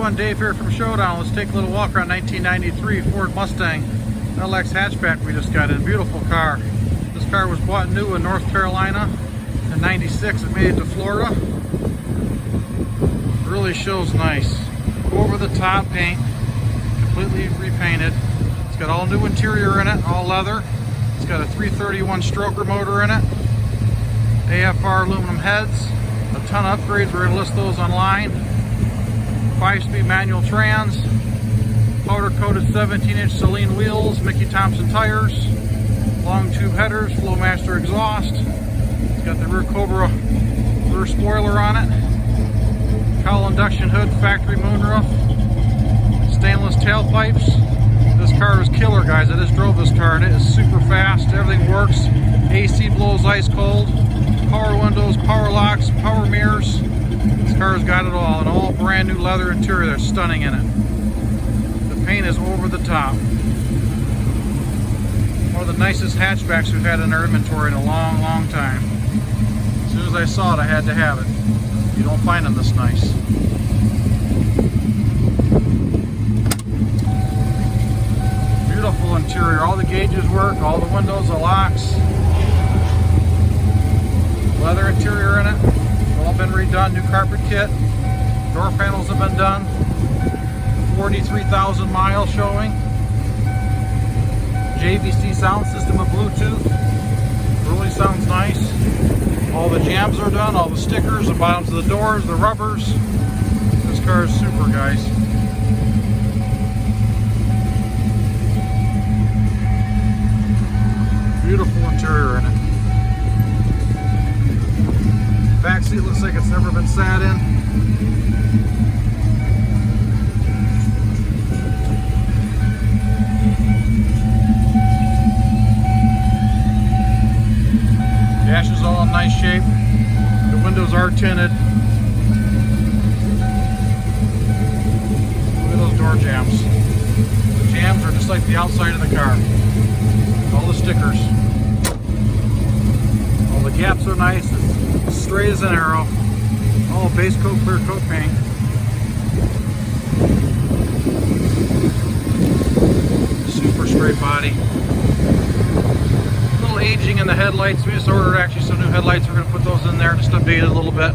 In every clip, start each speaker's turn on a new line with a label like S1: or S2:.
S1: everyone, Dave here from Showdown. Let's take a little walk around 1993 Ford Mustang LX hatchback we just got in. Beautiful car. This car was bought new in North Carolina in 96. It made it to Florida. Really shows nice. Over the top paint, completely repainted. It's got all new interior in it, all leather. It's got a 331 stroker motor in it. AFR Aluminum Heads. A ton of upgrades. We're going to list those online. 5-speed manual trans, powder-coated 17-inch Saleen wheels, Mickey Thompson tires, long tube headers, Flowmaster exhaust. It's got the rear Cobra rear spoiler on it. Cowl induction hood, factory moonroof, stainless tailpipes. This car is killer, guys. I just drove this car and it is super fast. Everything works. AC blows ice cold. Power windows, power locks, power mirrors. This car's got it all, and all brand new leather interior that's stunning in it. The paint is over the top. One of the nicest hatchbacks we've had in our inventory in a long, long time. As soon as I saw it, I had to have it. You don't find them this nice. Beautiful interior. All the gauges work, all the windows, the locks. Leather interior in it. All been redone, new carpet kit, door panels have been done, 43,000 miles showing, JVC sound system with Bluetooth, really sounds nice. All the jams are done, all the stickers, the bottoms of the doors, the rubbers. This car is super, guys. Beautiful interior in it. Back seat looks like it's never been sat in. Dash is all in nice shape. The windows are tinted. Look at those door jams. The jams are just like the outside of the car. All the stickers. All the gaps are nice. It's straight as an arrow. All base coat, clear coat paint. Super straight body. A little aging in the headlights. We just ordered actually some new headlights. We're going to put those in there, just update it a little bit.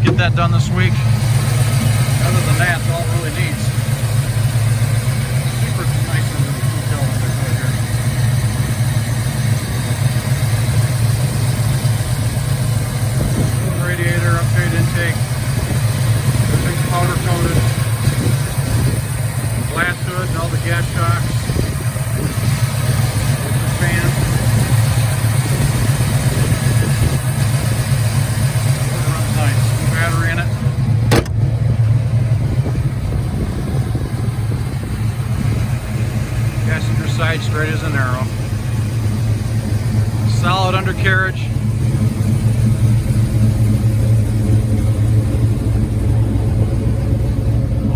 S1: Get that done this week. Other than that, that's all it really needs. Super nice under the detail on there right here. Radiator, upgrade intake, everything's powder coated, glass hood, all the gas shocks, the fan, runs nice, new battery in it. Passenger side straight as an arrow, solid undercarriage.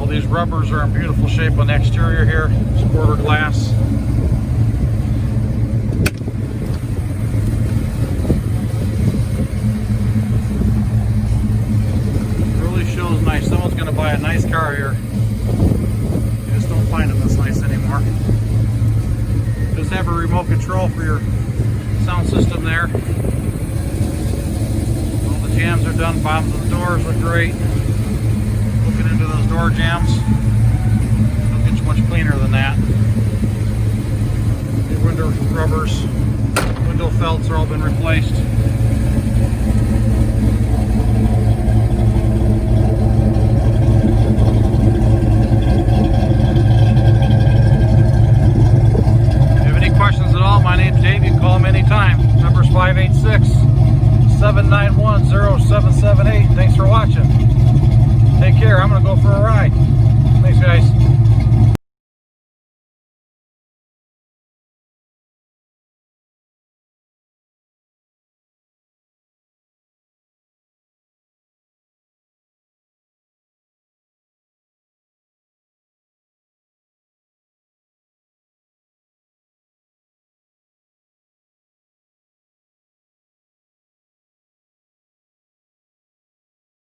S1: These rubbers are in beautiful shape on the exterior here. It's quarter glass. Really shows nice. Someone's going to buy a nice car here. You just don't find them this nice anymore. Just have a remote control for your sound system there. All the jams are done. Bottoms of the doors look great. Looking into those door jams, don't get much cleaner than that. The window rubbers, window felts are all been replaced. If you have any questions at all, my name's Dave. You can call me anytime. Number's 586-791-0778. Thanks for watching. Take care. I'm going to go for a ride. Thanks, guys.